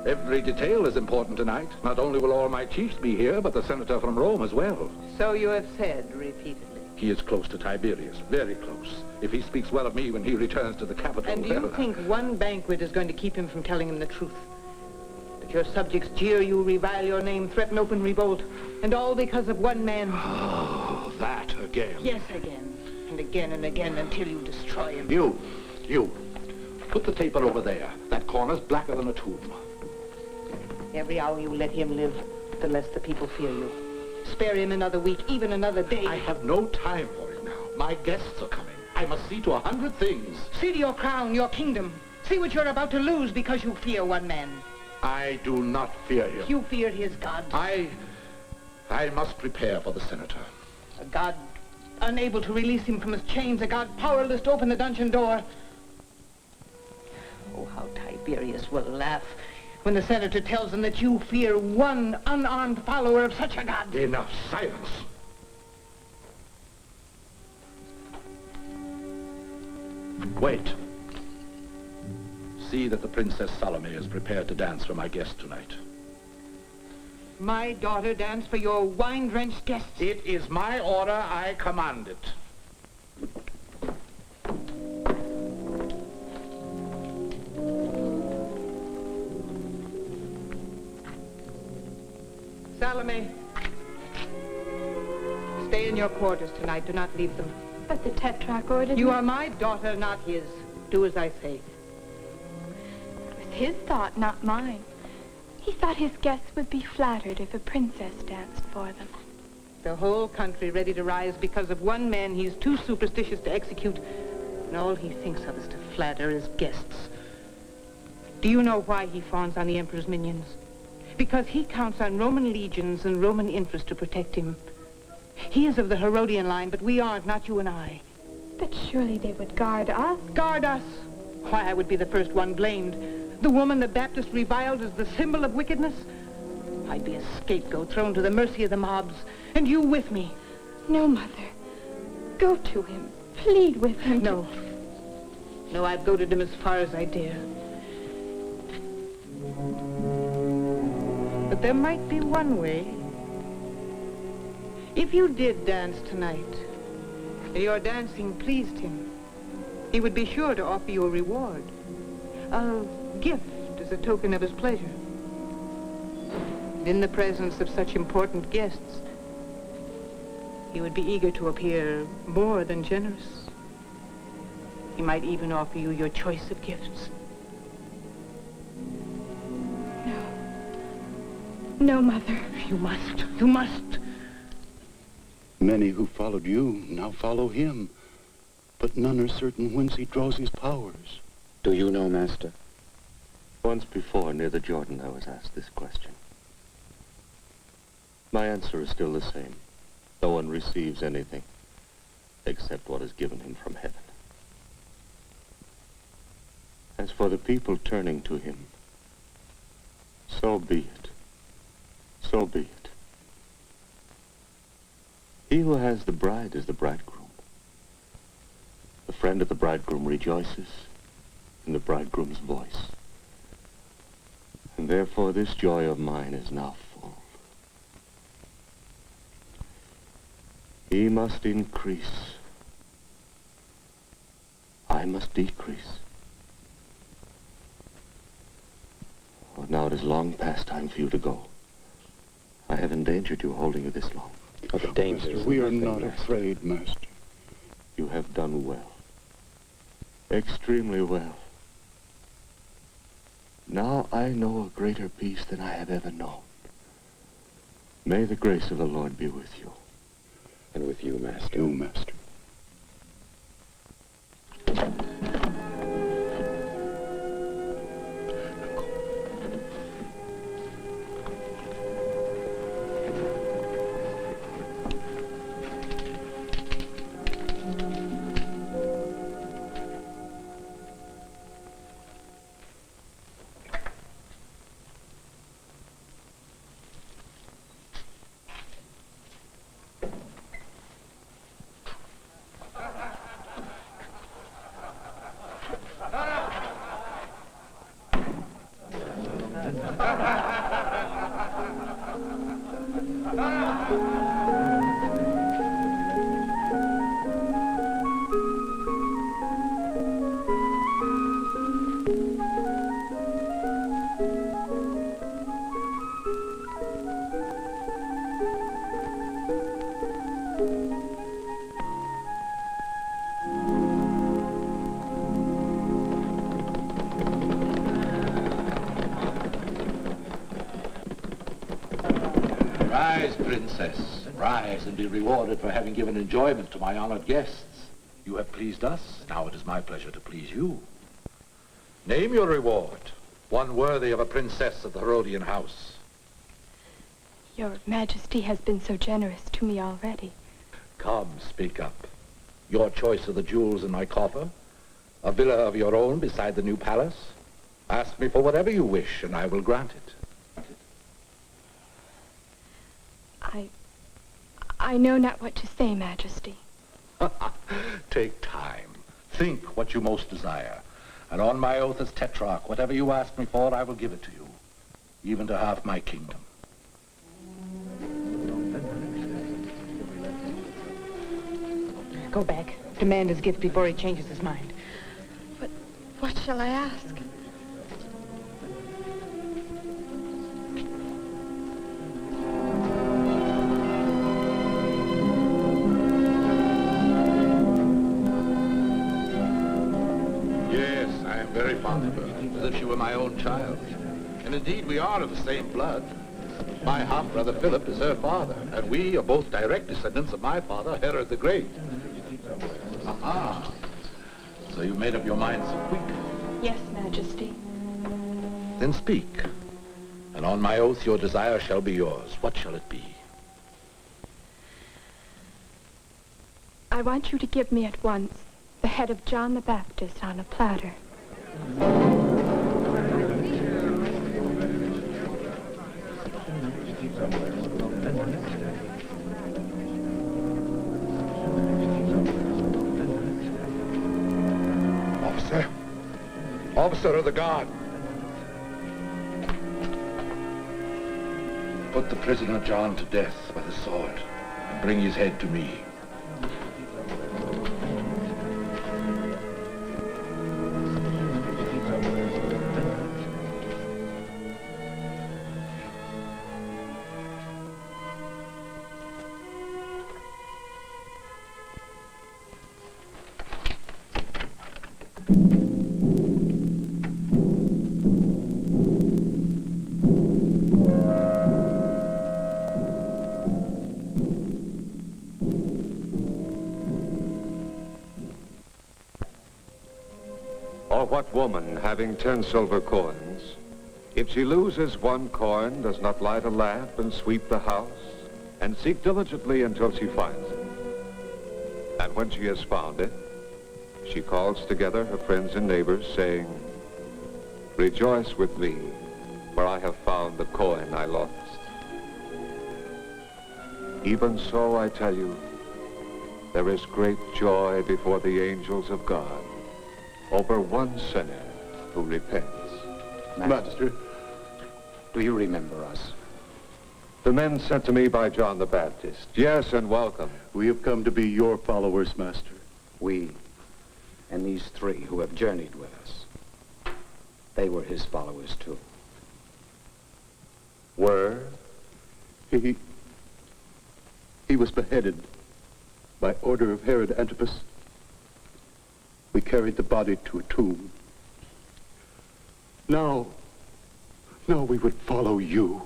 Every detail is important tonight. Not only will all my chiefs be here, but the senator from Rome as well. So you have said repeatedly. He is close to Tiberius, very close. If he speaks well of me when he returns to the capital... And do you think one banquet is going to keep him from telling him the truth? That your subjects jeer you, revile your name, threaten open revolt, and all because of one man? Oh, that again. Yes, again. And again and again until you destroy him. You. Put the taper over there. That corner's blacker than a tomb. Every hour you let him live, the less the people fear you. Spare him another week, even another day. I have no time for it now. My guests are coming. I must see to 100 things. See to your crown, your kingdom. See what you're about to lose because you fear one man. I do not fear him. You fear his God. I must prepare for the senator. A God Unable to release him from his chains, a god powerless to open the dungeon door. Oh, how Tiberius will laugh when the senator tells him that you fear one unarmed follower of such a god. Enough, silence. Wait. See that the Princess Salome is prepared to dance for my guest tonight. My daughter dance for your wine-drenched guests? It is my order. I command it. Salome, stay in your quarters tonight. Do not leave them. But the Tetrarch ordered You me. are my daughter, not his. Do as I say. It was his thought, not mine. He thought his guests would be flattered if a princess danced for them. The whole country ready to rise because of one man he's too superstitious to execute, and all he thinks of is to flatter his guests. Do you know why he fawns on the emperor's minions? Because he counts on Roman legions and Roman interest to protect him. He is of the Herodian line, but we aren't, not you and I. But surely they would guard us. Guard us? Why, I would be the first one blamed. The woman the Baptist reviled as the symbol of wickedness? I'd be a scapegoat thrown to the mercy of the mobs, and you with me. No, Mother. Go to him. Plead with him. No. No, I've goaded him as far as I dare. But there might be one way. If you did dance tonight, and your dancing pleased him, he would be sure to offer you a reward. A gift as a token of his pleasure. And in the presence of such important guests, he would be eager to appear more than generous. He might even offer you your choice of gifts. No, Mother. You must. You must. Many who followed you now follow him, but none are certain whence he draws his powers. Do you know, Master? Once before, near the Jordan, I was asked this question. My answer is still the same. No one receives anything except what is given him from heaven. As for the people turning to him, so be it. So be it. He who has the bride is the bridegroom. The friend of the bridegroom rejoices in the bridegroom's voice. And therefore this joy of mine is now full. He must increase. I must decrease. Oh, now it is long past time for you to go. I have endangered you holding you this long. Oh, the danger. We are not afraid, Master. You have done well. Extremely well. Now I know a greater peace than I have ever known. May the grace of the Lord be with you. And with you, Master. You, Master. Rise, Princess. Rise and be rewarded for having given enjoyment to my honored guests. You have pleased us. Now it is my pleasure to please you. Name your reward. One worthy of a princess of the Herodian house. Your Majesty has been so generous to me already. Come, speak up. Your choice of the jewels in my coffer? A villa of your own beside the new palace? Ask me for whatever you wish, and I will grant it. I know not what to say, Majesty. Take time. Think what you most desire. And on my oath as Tetrarch, whatever you ask me for, I will give it to you. Even to half my kingdom. Go back. Demand his gift before he changes his mind. But what shall I ask? Yes, I am very fond of her, as if she were my own child. And indeed, we are of the same blood. My half-brother Philip is her father, and we are both direct descendants of my father, Herod the Great. Aha! So you made up your mind so quick? Yes, Majesty. Then speak. And on my oath, your desire shall be yours. What shall it be? I want you to give me at once the head of John the Baptist on a platter. Officer! Officer of the guard! Put the prisoner John to death by the sword and bring his head to me. Or what woman, having 10 silver coins, if she loses 1 coin, does not light a lamp and sweep the house, and seek diligently until she finds it? And when she has found it, she calls together her friends and neighbors, saying, "Rejoice with me, for I have found the coin I lost." Even so, I tell you, there is great joy before the angels of God over one sinner who repents. Master, do you remember us? The men sent to me by John the Baptist. Yes, and welcome. We have come to be your followers, Master. We and these 3 who have journeyed with us, they were his followers too. Were? He was beheaded by order of Herod Antipas. We carried the body to a tomb. Now we would follow you.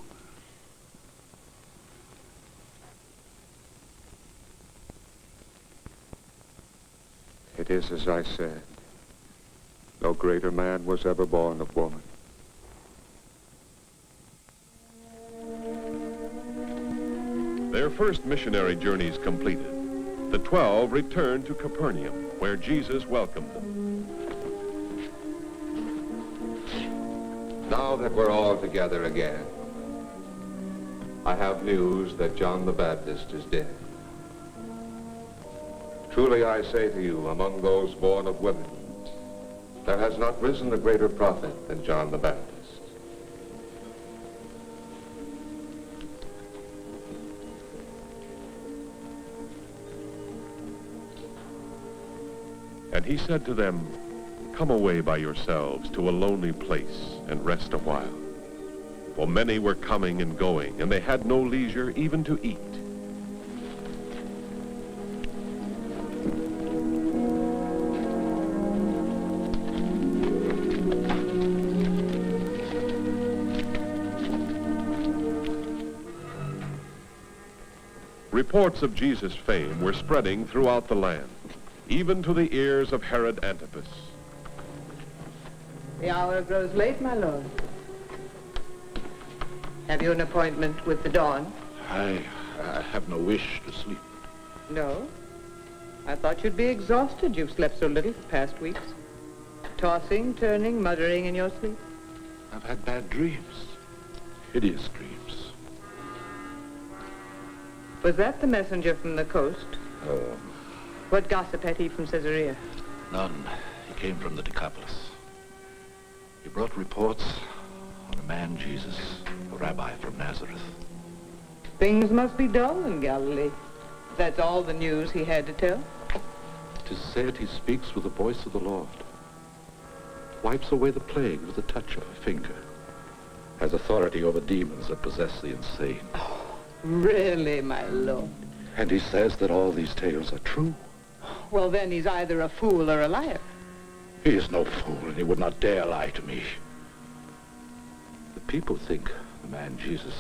It is as I said. No greater man was ever born of woman. Their first missionary journeys completed, the 12 returned to Capernaum, where Jesus welcomed them. Now that we're all together again, I have news that John the Baptist is dead. Truly I say to you, among those born of women, there has not risen a greater prophet than John the Baptist. And he said to them, "Come away by yourselves to a lonely place and rest a while." For many were coming and going, and they had no leisure even to eat. Reports of Jesus' fame were spreading throughout the land, even to the ears of Herod Antipas. The hour grows late, my lord. Have you an appointment with the dawn? I have no wish to sleep. No? I thought you'd be exhausted. You've slept so little for past weeks. Tossing, turning, muttering in your sleep. I've had bad dreams. Hideous dreams. Was that the messenger from the coast? Oh, What gossip had he from Caesarea? none. He came from the Decapolis. He brought reports on a man, Jesus, a rabbi from Nazareth. Things must be dull in Galilee. That's all the news he had to tell. 'Tis said he speaks with the voice of the Lord, wipes away the plague with the touch of a finger, has authority over demons that possess the insane. Really, my lord? And he says that all these tales are true. Well, then he's either a fool or a liar. He is no fool, and he would not dare lie to me. The people think the man Jesus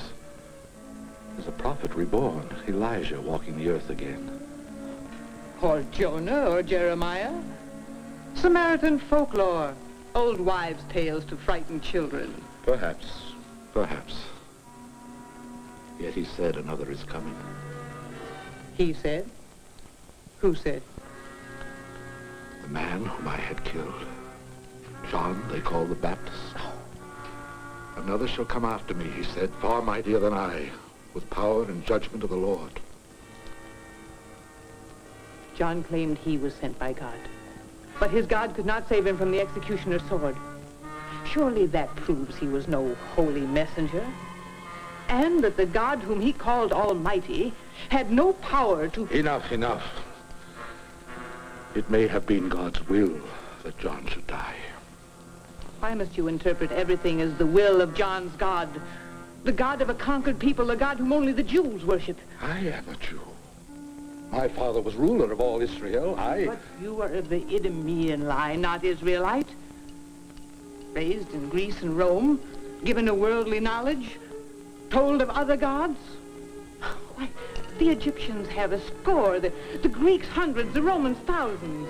is a prophet reborn, Elijah walking the earth again. Or Jonah or Jeremiah. Samaritan folklore. Old wives' tales to frighten children. Perhaps, perhaps. Yet he said another is coming. He said? Who said? The man whom I had killed. John they call the Baptist. Another shall come after me, he said, far mightier than I, with power and judgment of the Lord. John claimed he was sent by God. But his God could not save him from the executioner's sword. Surely that proves he was no holy messenger. And that the God whom he called Almighty had no power to... Enough, enough. It may have been God's will that John should die. Why must you interpret everything as the will of John's God? The God of a conquered people, a God whom only the Jews worship. I am a Jew. My father was ruler of all Israel. But you are of the Idumean line, not Israelite. Raised in Greece and Rome, given a worldly knowledge, told of other gods. Why, the Egyptians have a score, the Greeks hundreds, the Romans thousands.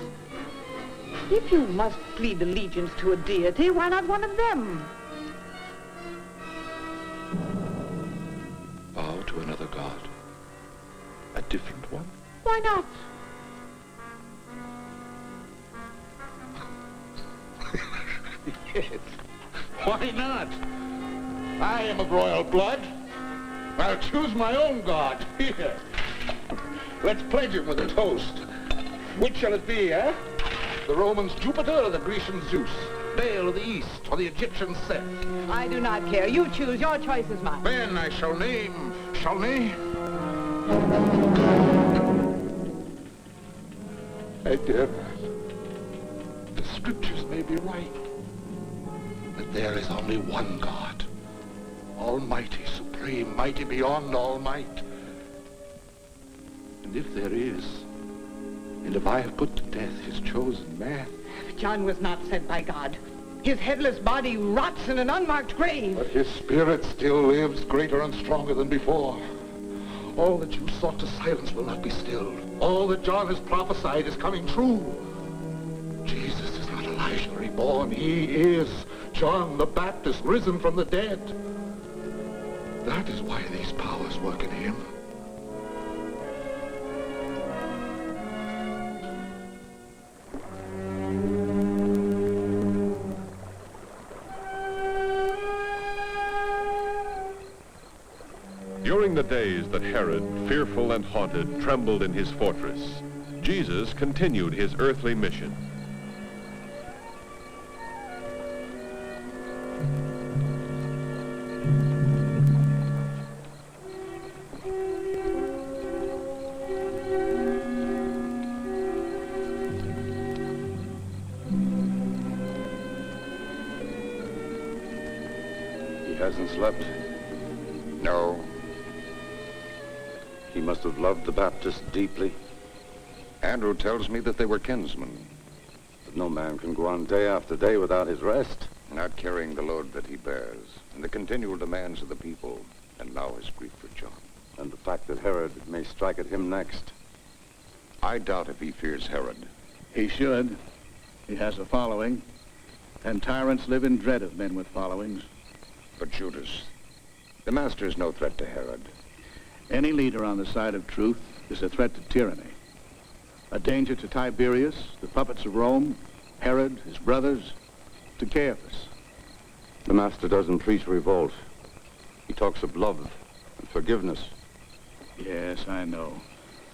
If you must plead allegiance to a deity, why not one of them? Bow to another God. A different one? Why not? Yes. Why not? I am of royal blood. I'll choose my own God. Here. Let's pledge him with a toast. Which shall it be, eh? The Romans Jupiter or the Grecians Zeus? Baal of the East or the Egyptians Seth? I do not care. You choose. Your choice is mine. Then I shall name, shall me? I dare not. The scriptures may be right. That there is only one God. Almighty, supreme, mighty beyond all might. And if there is, and if I have put to death his chosen man... John was not sent by God. His headless body rots in an unmarked grave. But his spirit still lives, greater and stronger than before. All that you sought to silence will not be stilled. All that John has prophesied is coming true. Jesus is not Elijah reborn. He is John the Baptist, risen from the dead. That is why these powers work in him. During the days that Herod, fearful and haunted, trembled in his fortress, Jesus continued his earthly mission. He hasn't slept? No. He must have loved the Baptist deeply. Andrew tells me that they were kinsmen. But no man can go on day after day without his rest. Not carrying the load that he bears, and the continual demands of the people, and now his grief for John. And the fact that Herod may strike at him next. I doubt if he fears Herod. He should. He has a following, and tyrants live in dread of men with followings. But Judas, the master is no threat to Herod. Any leader on the side of truth is a threat to tyranny. A danger to Tiberius, the puppets of Rome, Herod, his brothers, to Caiaphas. The Master doesn't preach revolt. He talks of love and forgiveness. Yes, I know.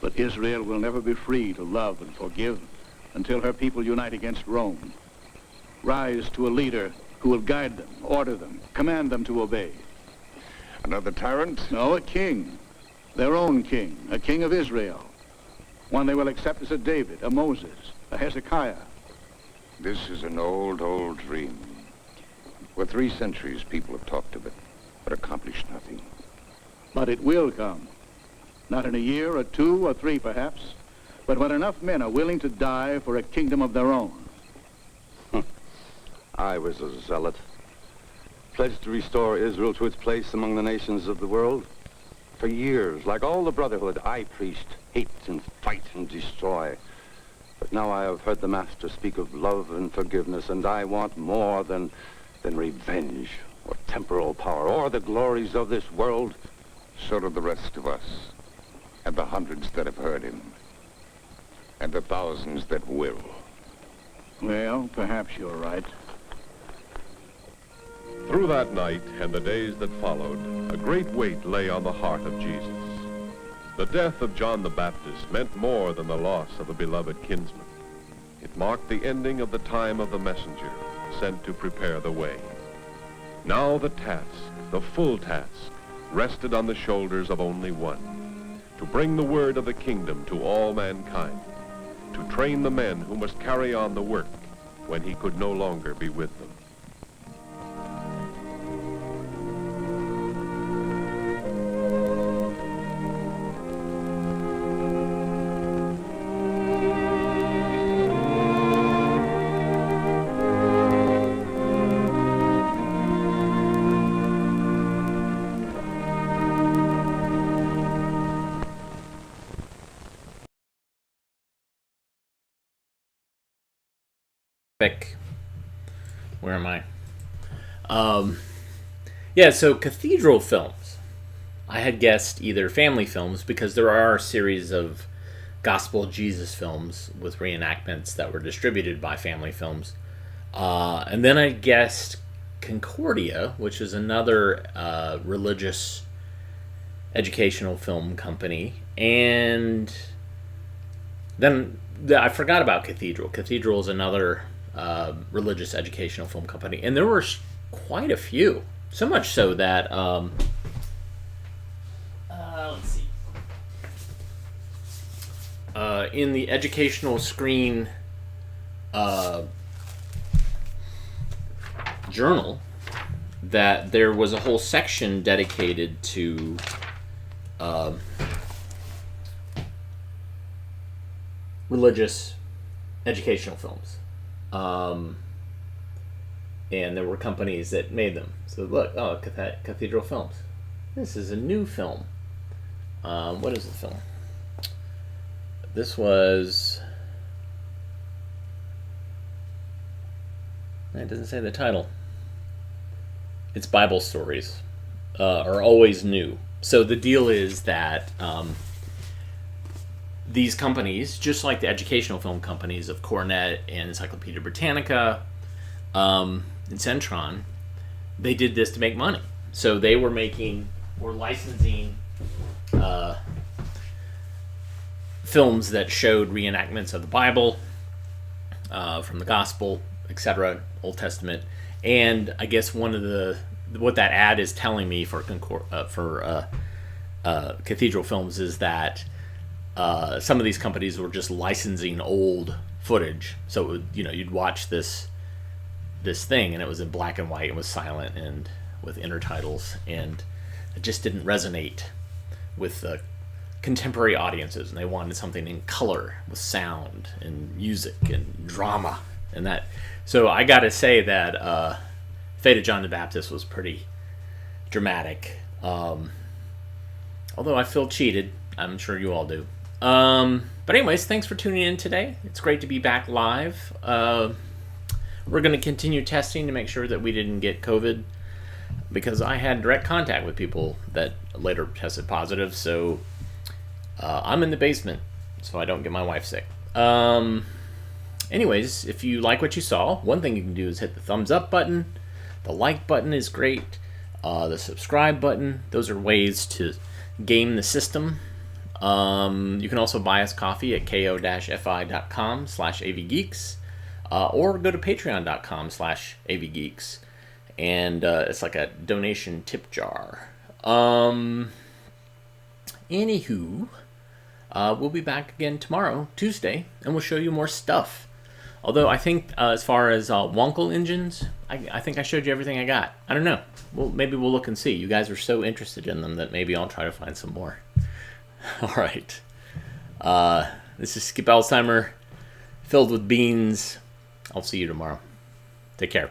But Israel will never be free to love and forgive until her people unite against Rome. Rise to a leader who will guide them, order them, command them to obey. Another tyrant? No, a king. Their own king, a king of Israel. One they will accept as a David, a Moses, a Hezekiah. This is an old, old dream. For 3 centuries people have talked of it, but accomplished nothing. But it will come. Not in a year, or 2, or 3, perhaps, but when enough men are willing to die for a kingdom of their own. I was a zealot, pledged to restore Israel to its place among the nations of the world. For years, like all the Brotherhood, I preached hate and fight and destroy. But now I have heard the Master speak of love and forgiveness, and I want more than revenge or temporal power or the glories of this world. So do the rest of us, and the hundreds that have heard him, and the thousands that will. Well, perhaps you're right. Through that night and the days that followed, a great weight lay on the heart of Jesus. The death of John the Baptist meant more than the loss of a beloved kinsman. It marked the ending of the time of the messenger sent to prepare the way. Now the task, the full task, rested on the shoulders of only one, to bring the word of the kingdom to all mankind, to train the men who must carry on the work when he could no longer be with them. Where am I? Yeah, so cathedral films. I had guessed either family films, because there are a series of Gospel Jesus films with reenactments that were distributed by family films. And then I guessed Concordia, which is another religious educational film company. And then I forgot about Cathedral. Cathedral is another religious educational film company, and there were quite a few, so much so that let's see, in the educational screen journal, that there was a whole section dedicated to religious educational films. And there were companies that made them. So look, Cathedral Films. This is a new film. What is the film? This was... It doesn't say the title. It's Bible stories. Are always new. So the deal is that these companies, just like the educational film companies of Cornet and Encyclopedia Britannica and Centron, they did this to make money. So they were licensing films that showed reenactments of the Bible, from the Gospel, etc., Old Testament. And I guess what that ad is telling me for Cathedral Films is that some of these companies were just licensing old footage. So it would, you'd watch this thing, and it was in black and white, and was silent and with intertitles, and it just didn't resonate with the contemporary audiences, and they wanted something in color with sound and music and drama and that. So I got to say that Fate of John the Baptist was pretty dramatic. Although I feel cheated, I'm sure you all do. But anyways, thanks for tuning in today. It's great to be back live. We're going to continue testing to make sure that we didn't get COVID, because I had direct contact with people that later tested positive. So I'm in the basement, so I don't get my wife sick. Anyways, if you like what you saw, one thing you can do is hit the thumbs up button. The like button is great. The subscribe button. Those are ways to game the system. You can also buy us coffee at ko-fi.com/avgeeks, or go to patreon.com/avgeeks, and it's like a donation tip jar. Anywho, we'll be back again tomorrow, Tuesday, and we'll show you more stuff. Although I think as far as Wankel engines, I think I showed you everything I got. I don't know. Well, maybe we'll look and see. You guys are so interested in them that maybe I'll try to find some more. All right. This is Skip Alzheimer, filled with beans. I'll see you tomorrow. Take care.